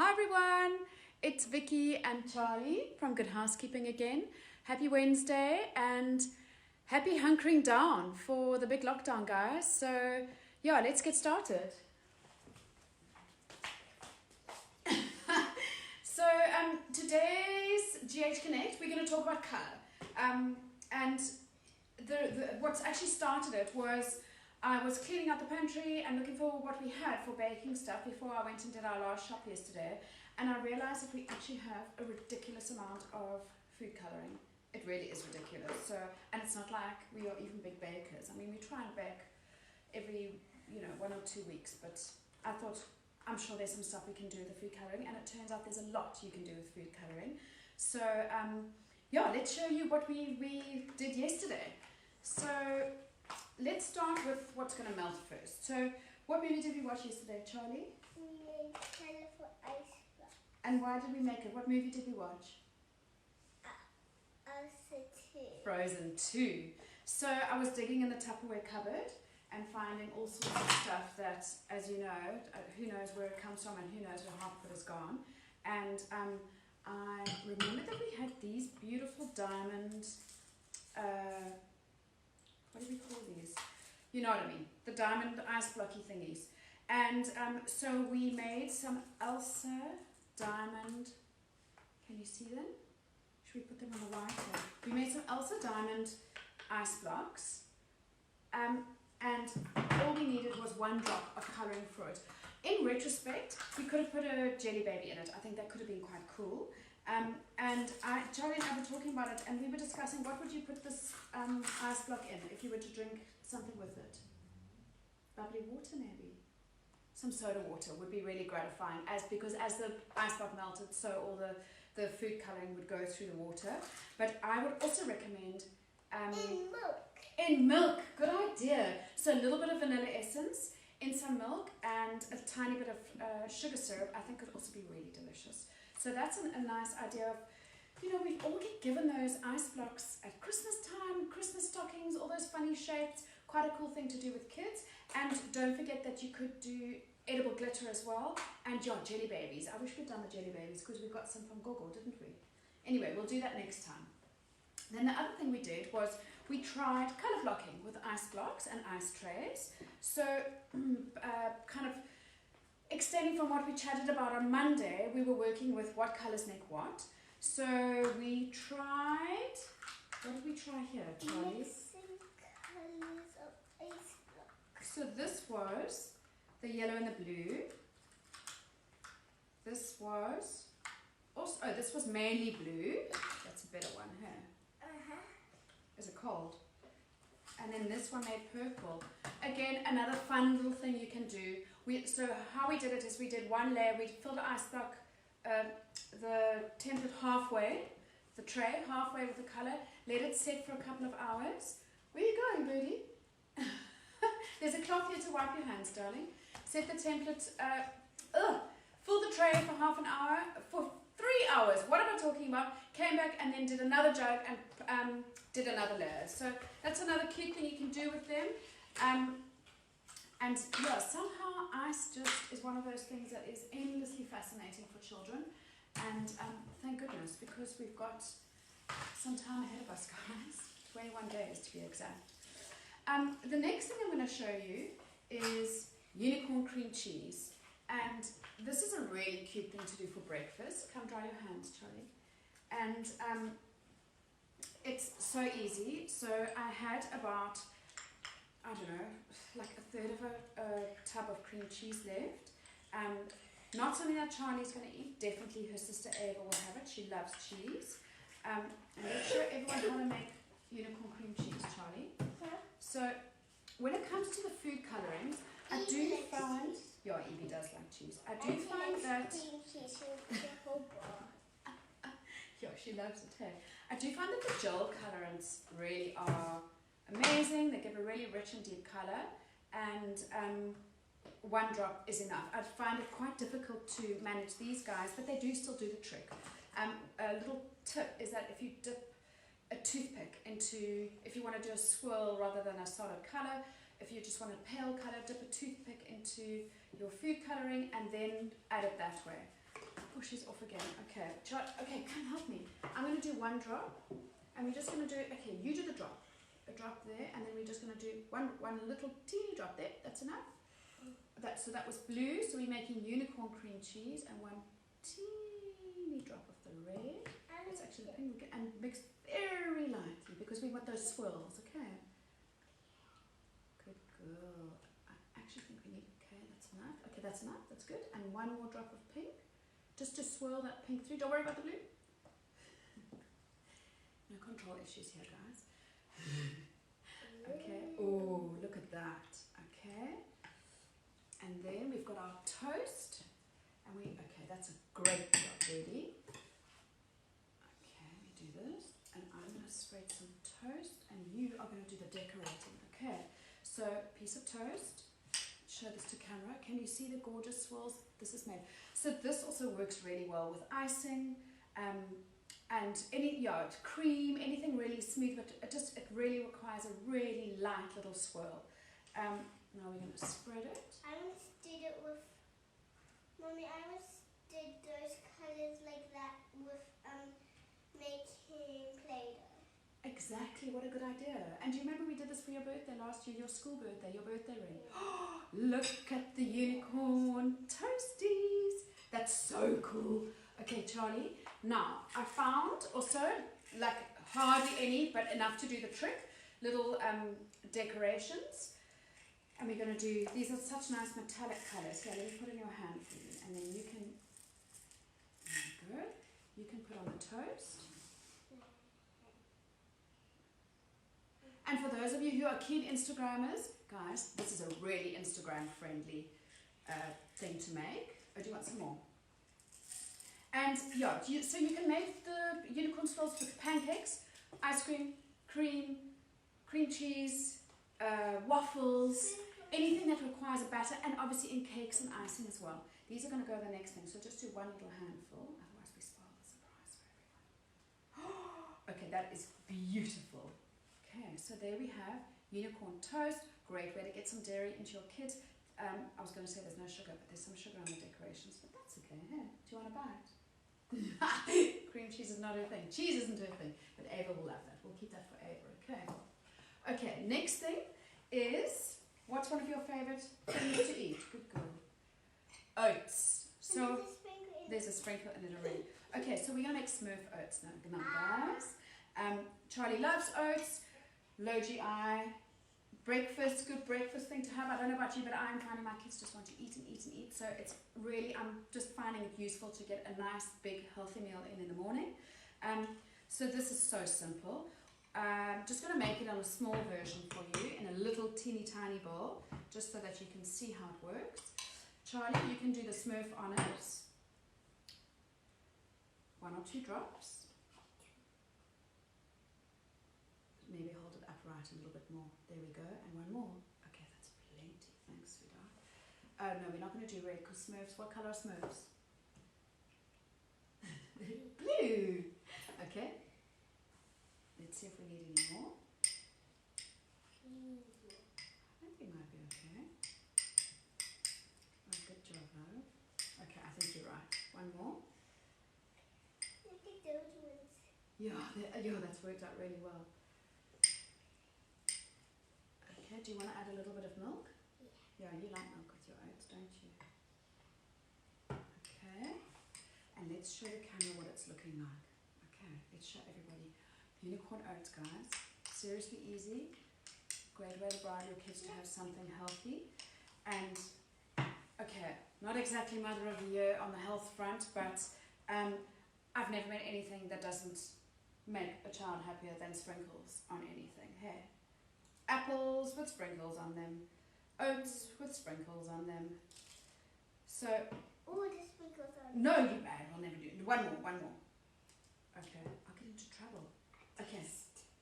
Hi everyone, it's Vicki and Charlie from Good Housekeeping again. Happy Wednesday and happy hunkering down for the big lockdown, guys. So yeah, let's get started. So today's GH Connect, we're going to talk about colour. And what's actually started it was I was cleaning out the pantry and looking for what we had for baking stuff before I went and did our last shop yesterday, and I realized that we actually have a ridiculous amount of food coloring. It really is ridiculous. So, and it's not like we are even big bakers. I mean, we try and bake every 1 or 2 weeks, but I thought I'm sure there's some stuff we can do with the food coloring, and it turns out there's a lot you can do with food coloring. So yeah, let's show you what we did yesterday. So let's start with what's going to melt first. So, what movie did we watch yesterday, Charlie? We made colourful ice block. And why did we make it? What movie did we watch? Frozen 2. So, I was digging in the Tupperware cupboard and finding all sorts of stuff that, as you know, who knows where it comes from and who knows where half of it is gone. And I remember that we had these beautiful diamond... what do we call these? You know what I mean, the diamond ice blocky thingies. And so we made some Elsa diamond, can you see them? Should we put them on the right here? We made some Elsa diamond ice blocks, and all we needed was 1 drop of colouring fruit. In retrospect, we could have put a jelly baby in it. I think that could have been quite cool. And Charlie and I were talking about it, and we were discussing what would you put this ice block in if you were to drink something with it? Bubbly water, maybe. Some soda water would be really gratifying, because as the ice block melted, so all the food colouring would go through the water. But I would also recommend In milk. In milk, good idea. So a little bit of vanilla essence in some milk and a tiny bit of sugar syrup, I think could also be really delicious. So that's a nice idea of, we all get given those ice blocks at Christmas time, Christmas stockings, all those funny shapes, quite a cool thing to do with kids. And don't forget that you could do edible glitter as well, and jelly babies. I wish we'd done the jelly babies because we got some from Gogo, didn't we? Anyway, we'll do that next time. Then the other thing we did was we tried colour blocking with ice blocks and ice trays. So kind of extending from what we chatted about on Monday, we were working with what colours make what. So we tried, what did we try here, Charlie? Mixing colours of ice blocks. So this was the yellow and the blue. This was also, this was mainly blue. That's a better one here. Is it cold? And then this one made purple. Again, another fun little thing you can do. So how we did it is we did 1 layer. We filled the ice block, the template halfway, the tray halfway with the colour. Let it set for a couple of hours. Where are you going, birdie? There's a cloth here to wipe your hands, darling. Set the template, fill the tray for half an hour, for 3 hours. What am I talking about? Came back and then did another jug and did another layer. So that's another cute thing you can do with them. And yeah, somehow ice just is one of those things that is endlessly fascinating for children. And thank goodness, because we've got some time ahead of us, guys. 21 days to be exact. The next thing I'm going to show you is unicorn cream cheese. And this is a really cute thing to do for breakfast. Come dry your hands, Charlie. And it's so easy. So I had about, I don't know, like 1/3 of a tub of cream cheese left. Not something that Charlie's going to eat. Definitely her sister Ava will have it. She loves cheese. And let's show everyone how to make unicorn cream cheese, Charlie. So when it comes to the food colorings, I do find... Yeah, Evie does like cheese. I do find that... Yeah, she loves it, hey. I do find that the gel colorants really are amazing. They give a really rich and deep color, and 1 drop is enough. I find it quite difficult to manage these guys, but they do still do the trick. A little tip is that if you dip a toothpick into, if you want to do a swirl rather than a solid color, if you just want a pale color, dip a toothpick into your food coloring and then add it that way. Oh, she's off again. Okay, okay, come help me. I'm going to do one drop, and we're just going to do, okay, you do the drop. A drop there, and then we're just going to do one little teeny drop there. That's enough. So that was blue, so we're making unicorn cream cheese, and one teeny drop of the red. It's actually the pink, and mix very lightly, because we want those swirls, okay? Good girl. I actually think we need, okay, that's enough. Okay, that's enough, that's good. And one more drop of pink, just to swirl that pink through. Don't worry about the blue. No control issues here, guys. Okay, oh, look at that. Okay, and then we've got our toast, and okay, that's a great job, ready. Okay, we do this, and I'm going to spread some toast, and you are going to do the decorating. Okay, so piece of toast, show this to camera. Can you see the gorgeous swirls this is made? So this also works really well with icing, and cream, anything really smooth, but it really requires a really light little swirl. Now we're going to spread it. I once did it with, Mommy, I once did those colours like that with making Play-Doh. Exactly, what a good idea. And do you remember we did this for your birthday last year, your school birthday, your birthday ring? Look at the unicorn toasties. That's so cool. Okay, Charlie, now I found also, like hardly any, but enough to do the trick, little decorations. And we're going to do, these are such nice metallic colours. Here, let me put in your hand for you. And then you can, there we go, you can put on the toast. And for those of you who are keen Instagrammers, guys, this is a really Instagram friendly thing to make. Oh, do you want some more? And yeah, so you can make the unicorn swirls with pancakes, ice cream, cream cheese, waffles, anything that requires a batter, and obviously in cakes and icing as well. These are going to go the next thing, so just do one little handful, otherwise we spoil the surprise for everyone. Okay, that is beautiful. Okay, so there we have unicorn toast. Great way to get some dairy into your kids. I was going to say there's no sugar, but there's some sugar on the decorations, but that's okay. Hey, do you want a bite? Cream cheese is not her thing. Cheese isn't her thing, but Ava will love that. We'll keep that for Ava, okay? Okay, next thing is, what's one of your favourite things to eat? Good girl. Oats. So there's a sprinkle in it already. Okay, so we're going to make Smurf oats now, guys. Charlie loves oats, low GI, breakfast, good breakfast thing to have. I don't know about you, but I'm finding my kids just want to eat and eat and eat. So it's really, I'm just finding it useful to get a nice, big, healthy meal in the morning. So this is so simple. Just going to make it on a small version for you in a little teeny tiny bowl, just so that you can see how it works. Charlie, you can do the Smurf on it. 1 or 2 drops. Maybe hold it upright a little bit more. There we go. And one more. Okay, that's plenty. Thanks, sweetheart. Oh, no, we're not going to do red because Smurfs, what colour are Smurfs? Blue. Okay. Let's see if we need any more. I think we might be okay. Oh, good job, love. Okay, I think you're right. One more. Look at those ones. Yeah, that's worked out really well. Okay, do you want to add a little bit of milk? Yeah, you like milk with your oats, don't you? Okay, and let's show the camera what it's looking like. Okay, let's show everybody. Unicorn oats, guys. Seriously easy. Great way to bribe your kids to have something healthy. And, okay, not exactly Mother of the Year on the health front, but I've never made anything that doesn't make a child happier than sprinkles on anything. Hey. Apples with sprinkles on them, oats with sprinkles on them. So, oh, the sprinkles on. No, you bad. I'll never do it. One more. Okay, I'll get into trouble. Okay,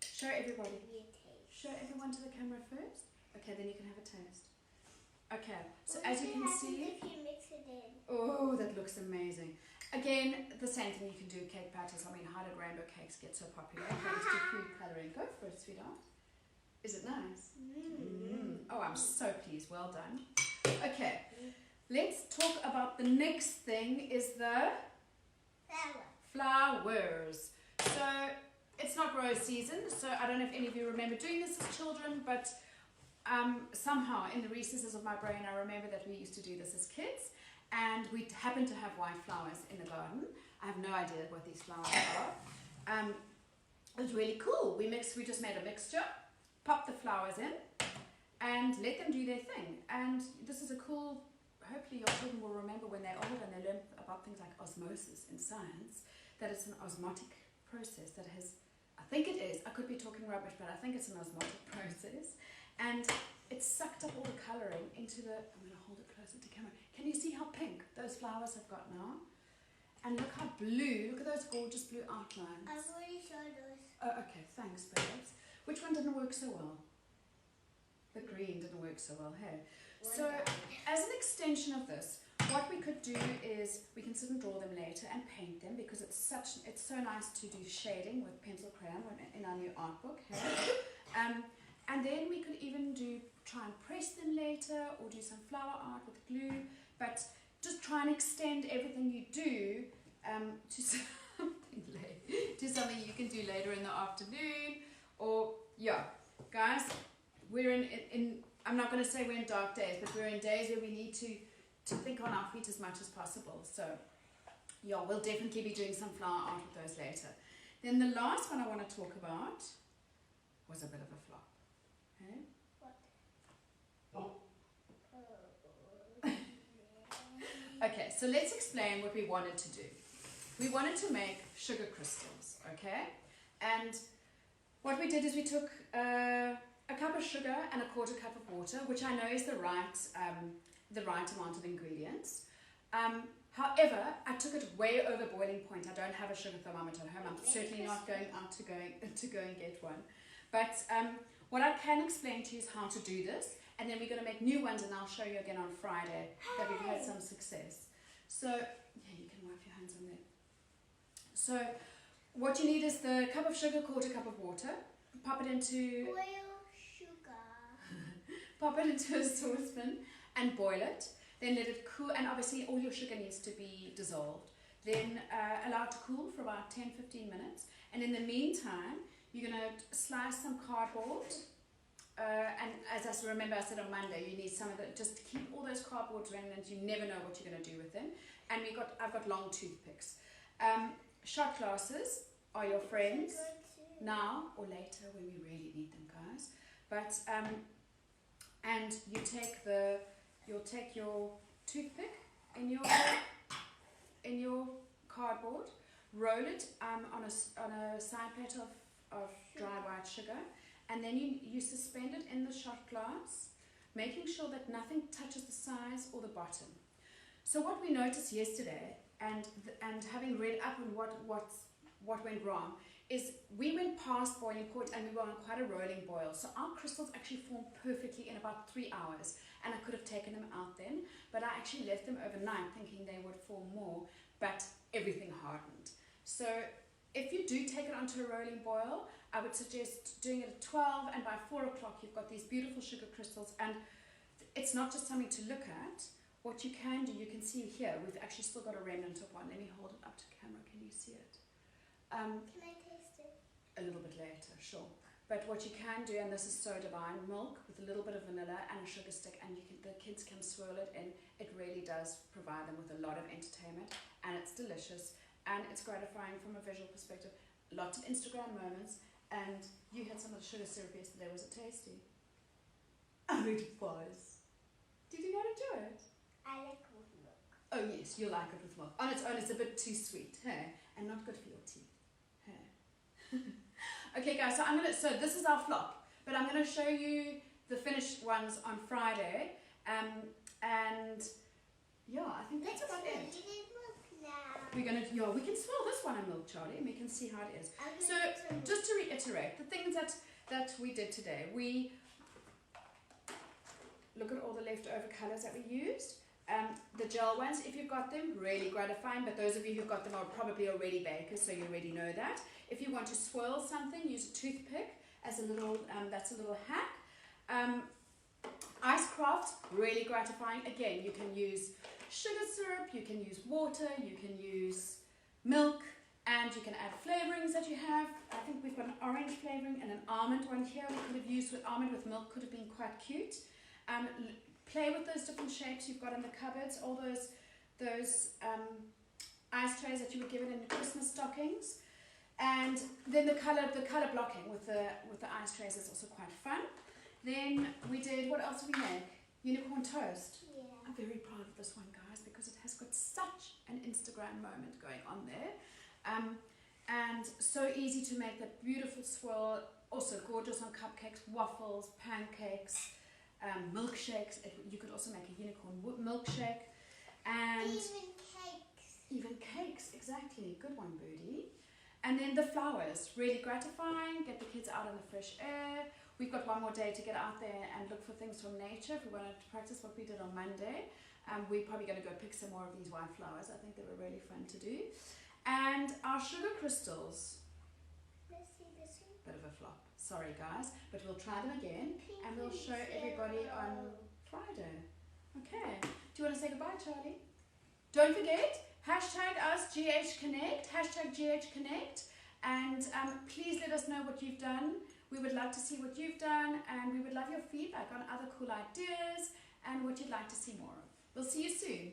show everybody. Show everyone to the camera first. Okay, then you can have a taste. Okay, so as you can see, if you mix it in? Oh, that looks amazing. Again, the same thing you can do cake batters. I mean, how did rainbow cakes get so popular? Thanks to food colouring. Go for it, sweetheart. Is it nice? Oh, I'm so pleased. Well done. Okay, let's talk about the next thing is the Flowers. So it's not rose season, so I don't know if any of you remember doing this as children, but somehow in the recesses of my brain I remember that we used to do this as kids, and we happened to have white flowers in the garden. I have no idea what these flowers are. It was really cool. We just made a mixture, popped the flowers in, and let them do their thing. And this is a cool, hopefully your children will remember when they're older and they learn about things like osmosis in science, that it's an osmotic process that has, I think it is, I could be talking rubbish, but I think it's an osmotic process. And it sucked up all the colouring into the, I'm going to hold it closer to camera. Can you see how pink those flowers have got now? And look how blue, look at those gorgeous blue outlines. I've already showed those. Oh, okay, thanks, babes. Which one didn't work so well? The green didn't work so well, hey? So, as an extension of this, what we could do is we can sit and draw them later and paint them, because it's so nice to do shading with pencil crayon in our new art book. Hey? And then we could even try and press them later, or do some flower art with glue, but just try and extend everything you do to something you can do later in the afternoon. Or yeah, guys, we're in I'm not going to say we're in dark days, but we're in days where we need to think on our feet as much as possible. So yeah, we'll definitely be doing some flower art with those later. Then the last one I want to talk about was a bit of a flop. Okay? Okay, so let's explain what we wanted to do. We wanted to make sugar crystals, okay? And what we did is we took a cup of sugar and a quarter cup of water, which I know is the right amount of ingredients. However, I took it way over boiling point. I don't have a sugar thermometer at home. I'm certainly not going out to go and get one. But what I can explain to you is how to do this. And then we're going to make new ones, and I'll show you again on Friday that we've had some success. So, yeah, you can wipe your hands on there. So, what you need is the cup of sugar, quarter cup of water. Pop it into... Boil sugar. Pop it into a saucepan and boil it. Then let it cool, and obviously all your sugar needs to be dissolved. Then allow it to cool for about 10-15 minutes. And in the meantime, you're going to slice some cardboard. And as I remember, I said on Monday, you need some of the, just to keep all those cardboard remnants. You never know what you're going to do with them. And I've got long toothpicks. Shot glasses are your friends now or later when we really need them, guys. But and you'll take your toothpick in your cardboard, roll it on a side plate of dry white sugar. And then you suspend it in the shot glass, making sure that nothing touches the sides or the bottom. So what we noticed yesterday, and having read up on what went wrong, is we went past boiling point and we were on quite a rolling boil. So our crystals actually formed perfectly in about 3 hours, and I could have taken them out then, but I actually left them overnight thinking they would form more, but everything hardened. So if you do take it onto a rolling boil, I would suggest doing it at 12, and by 4 o'clock you've got these beautiful sugar crystals. And it's not just something to look at. What you can do, you can see here, we've actually still got a remnant of one. Let me hold it up to camera. Can you see it? Can I taste it? A little bit later, sure. But what you can do, and this is so divine, milk with a little bit of vanilla and a sugar stick, and the kids can swirl it in. It really does provide them with a lot of entertainment, and it's delicious, and it's gratifying from a visual perspective. Lots of Instagram moments. And you had some of the sugar syrup yesterday. Was it tasty? Oh, it was. Did you not enjoy it? I like it with milk. Oh yes, you like it with milk. On its own, it's a bit too sweet, hey, and not good for your teeth, hey. Okay, guys. So this is our flop, but I'm gonna show you the finished ones on Friday. And yeah, I think that's about it. We can swirl this one in milk, Charlie, and we can see how it is. So, just to reiterate, the things that we did today, we look at all the leftover colours that we used. The gel ones, if you've got them, really gratifying, but those of you who've got them are probably already bakers, so you already know that. If you want to swirl something, use a toothpick as a little, that's a little hack. Ice craft, really gratifying. Again, you can use sugar syrup, you can use water, you can use milk, and you can add flavorings that you have. I think we've got an orange flavoring and an almond one here. We could have used with almond with milk, could have been quite cute. Play with those different shapes you've got in the cupboards, all those ice trays that you were given in the Christmas stockings. And then the color blocking with the ice trays is also quite fun. Then we did, what else did we make? Unicorn toast. Yeah. I'm very proud of this one, guys, because it has got such an Instagram moment going on there. And so easy to make, that beautiful swirl. Also gorgeous on cupcakes, waffles, pancakes, milkshakes. You could also make a unicorn milkshake. And even cakes, exactly. Good one, Birdie. And then the flowers, really gratifying. Get the kids out in the fresh air. We've got one more day to get out there and look for things from nature. If we wanted to practice what we did on Monday, we're probably going to go pick some more of these white flowers. I think they were really fun to do. And our sugar crystals. Let's see this one. Bit of a flop. Sorry, guys, but we'll try them again and we'll show everybody on Friday. Okay. Do you want to say goodbye, Charlie? Don't forget, hashtag us GHConnect, hashtag GHConnect, and please let us know what you've done. We would love to see what you've done, and we would love your feedback on other cool ideas and what you'd like to see more of. We'll see you soon.